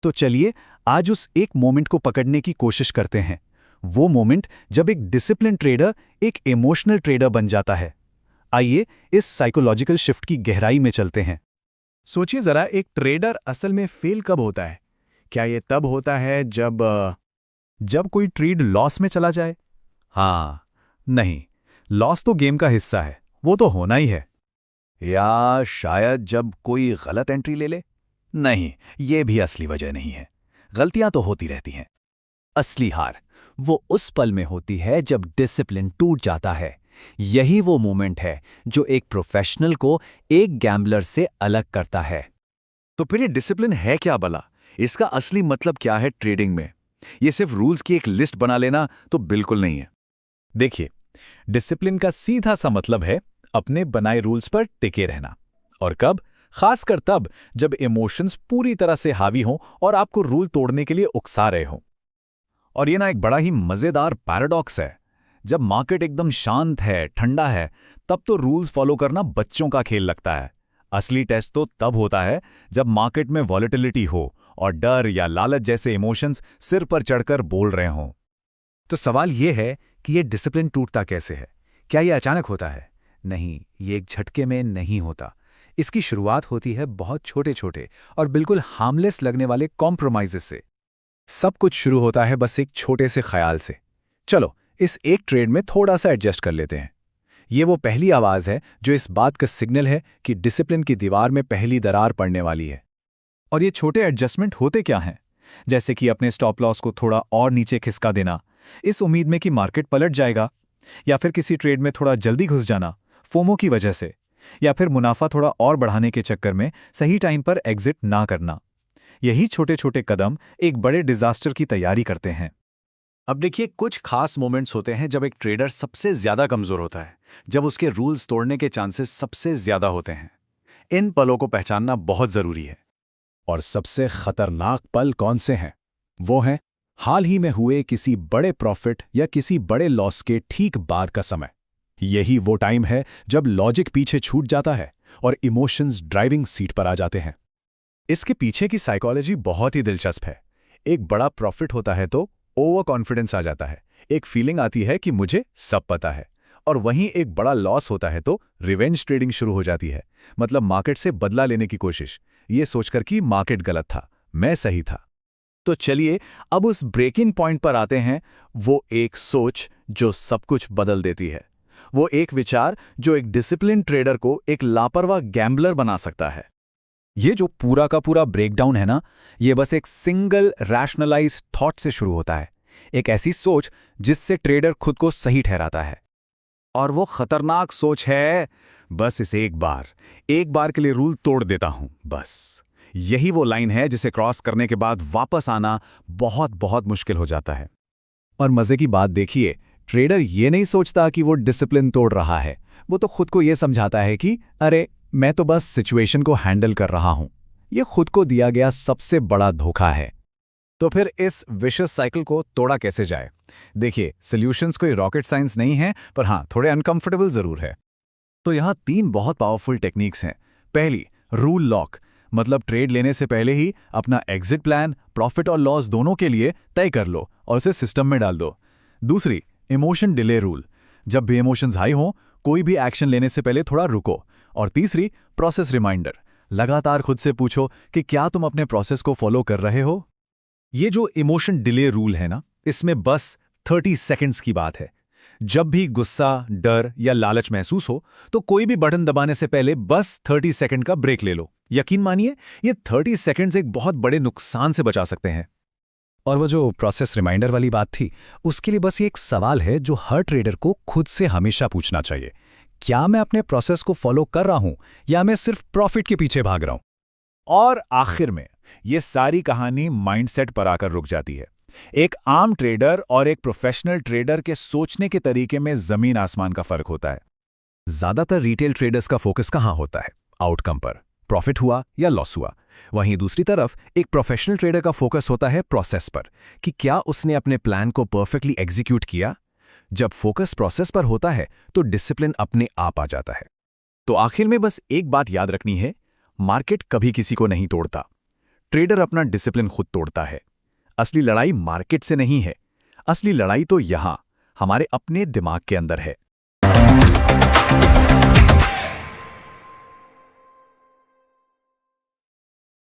तो चलिए आज उस एक मोमेंट को पकड़ने की कोशिश करते हैं। वो मोमेंट जब एक डिसिप्लिन ट्रेडर एक इमोशनल ट्रेडर बन जाता है। आइए इस साइकोलॉजिकल शिफ्ट की गहराई में चलते हैं। सोचिए जरा, एक ट्रेडर असल में फेल कब होता है? क्या ये तब होता है जब कोई ट्रेड लॉस में चला जाए? हाँ, नहीं, लॉस तो गेम का हिस्सा है, वो तो होना ही है। या शायद जब कोई गलत एंट्री ले ले? नहीं, ये भी असली वजह नहीं है। गलतियां तो होती रहती हैं। असली हार वो उस पल में होती है जब डिसिप्लिन टूट जाता है। यही वो मोमेंट है जो एक प्रोफेशनल को एक गैम्बलर से अलग करता है। तो फिर ये डिसिप्लिन है क्या भला? इसका असली मतलब क्या है ट्रेडिंग में? ये सिर्फ रूल्स की एक लिस्ट बना लेना तो बिल्कुल नहीं है। देखिए, डिसिप्लिन का सीधा सा मतलब है अपने बनाए रूल्स पर टिके रहना। और कब? खासकर तब जब इमोशंस पूरी तरह से हावी हों और आपको रूल तोड़ने के लिए उकसा रहे हों। और ये ना एक बड़ा ही मजेदार पैराडॉक्स है। जब मार्केट एकदम शांत है, ठंडा है, तब तो रूल्स फॉलो करना बच्चों का खेल लगता है। असली टेस्ट तो तब होता है जब मार्केट में वॉलेटिलिटी हो और डर या लालच जैसे इमोशंस सिर पर चढ़कर बोल रहे हों। तो सवाल ये है कि ये डिसिप्लिन टूटता कैसे है? क्या ये अचानक होता है? नहीं, ये एक झटके में नहीं होता। इसकी शुरुआत होती है बहुत छोटे छोटे और बिल्कुल हार्मलेस लगने वाले कॉम्प्रोमाइजेस से। सब कुछ शुरू होता है बस एक छोटे से ख्याल से। चलो इस एक ट्रेड में थोड़ा सा एडजस्ट कर लेते हैं। ये वो पहली आवाज़ है जो इस बात का सिग्नल है कि डिसिप्लिन की दीवार में पहली दरार पड़ने वाली है। और ये छोटे एडजस्टमेंट होते क्या हैं? जैसे कि अपने स्टॉप लॉस को थोड़ा और नीचे खिसका देना, इस उम्मीद में कि मार्केट पलट जाएगा, या फिर किसी ट्रेड में थोड़ा जल्दी घुस जाना फोमो की वजह से, या फिर मुनाफा थोड़ा और बढ़ाने के चक्कर में सही टाइम पर एग्जिट ना करना। यही छोटे छोटे कदम एक बड़े डिजास्टर की तैयारी करते हैं। अब देखिए, कुछ खास मोमेंट्स होते हैं जब एक ट्रेडर सबसे ज्यादा कमजोर होता है, जब उसके रूल्स तोड़ने के चांसेस सबसे ज्यादा होते हैं। इन पलों को पहचानना बहुत जरूरी है। और सबसे खतरनाक पल कौन से हैं? वो हैं हाल ही में हुए किसी बड़े प्रॉफिट या किसी बड़े लॉस के ठीक बाद का समय। यही वो टाइम है जब लॉजिक पीछे छूट जाता है और इमोशंस ड्राइविंग सीट पर आ जाते हैं। इसके पीछे की साइकोलॉजी बहुत ही दिलचस्प है। एक बड़ा प्रॉफिट होता है तो ओवर कॉन्फिडेंस आ जाता है, एक फीलिंग आती है कि मुझे सब पता है। और वहीं एक बड़ा लॉस होता है तो रिवेंज ट्रेडिंग शुरू हो जाती है, मतलब मार्केट से बदला लेने की कोशिश, ये सोचकर कि मार्केट गलत था, मैं सही था। तो चलिए अब उस ब्रेकिंग पॉइंट पर आते हैं। वो एक सोच जो सब कुछ बदल देती है। वो एक विचार जो एक डिसिप्लिन ट्रेडर को एक लापरवाह गैम्बलर बना सकता है। ये जो पूरा का पूरा ब्रेकडाउन है ना, ये बस एक सिंगल रैशनलाइज थॉट से शुरू होता है। एक ऐसी सोच जिससे ट्रेडर खुद को सही ठहराता है। और वो खतरनाक सोच है, बस इसे एक बार के लिए रूल तोड़ देता हूं, बस। यही वो लाइन है जिसे क्रॉस करने के बाद वापस आना बहुत बहुत मुश्किल हो जाता है। और मजे की बात देखिए, ट्रेडर ये नहीं सोचता कि वो डिसिप्लिन तोड़ रहा है। वो तो खुद को ये समझाता है कि अरे मैं तो बस सिचुएशन को हैंडल कर रहा हूं। ये खुद को दिया गया सबसे बड़ा धोखा है। तो फिर इस विशेष साइकिल को तोड़ा कैसे जाए? देखिए, सॉल्यूशंस कोई रॉकेट साइंस नहीं है, पर हाँ, थोड़े अनकंफर्टेबल जरूर है। तो यहाँ 3 बहुत पावरफुल टेक्निक्स हैं। पहली, रूल लॉक, मतलब ट्रेड लेने से पहले ही अपना एग्जिट प्लान, प्रॉफिट और लॉस दोनों के लिए तय कर लो और उसे सिस्टम में डाल दो। दूसरी, इमोशन डिले रूल, जब भी इमोशंस हाई हो कोई भी एक्शन लेने से पहले थोड़ा रुको। और तीसरी, प्रोसेस रिमाइंडर, लगातार खुद से पूछो कि क्या तुम अपने प्रोसेस को फॉलो कर रहे हो। ये जो इमोशन डिले रूल है ना, इसमें बस 30 सेकंड्स की बात है। जब भी गुस्सा, डर या लालच महसूस हो तो कोई भी बटन दबाने से पहले बस 30 सेकंड का ब्रेक ले लो। यकीन मानिए, ये 30 सेकंड्स एक बहुत बड़े नुकसान से बचा सकते हैं। और वो जो प्रोसेस रिमाइंडर वाली बात थी, उसके लिए बस ये एक सवाल है जो हर ट्रेडर को खुद से हमेशा पूछना चाहिए। क्या मैं अपने प्रोसेस को फॉलो कर रहा हूं या मैं सिर्फ प्रॉफिट के पीछे भाग रहा हूं? और आखिर में ये सारी कहानी माइंडसेट पर आकर रुक जाती है। एक आम ट्रेडर और एक प्रोफेशनल ट्रेडर के सोचने के तरीके में जमीन आसमान का फर्क होता है। ज्यादातर रिटेल ट्रेडर्स का फोकस कहां होता है? आउटकम पर, प्रॉफिट हुआ या लॉस हुआ। वहीं दूसरी तरफ एक प्रोफेशनल ट्रेडर का फोकस होता है प्रोसेस पर, कि क्या उसने अपने प्लान को परफेक्टली एग्जीक्यूट किया। जब फोकस प्रोसेस पर होता है तो डिसिप्लिन अपने आप आ जाता है। तो आखिर में बस एक बात याद रखनी है, मार्केट कभी किसी को नहीं तोड़ता। ट्रेडर अपना डिसिप्लिन खुद तोड़ता है। असली लड़ाई मार्केट से नहीं है, असली लड़ाई तो यहाँ हमारे अपने दिमाग के अंदर है।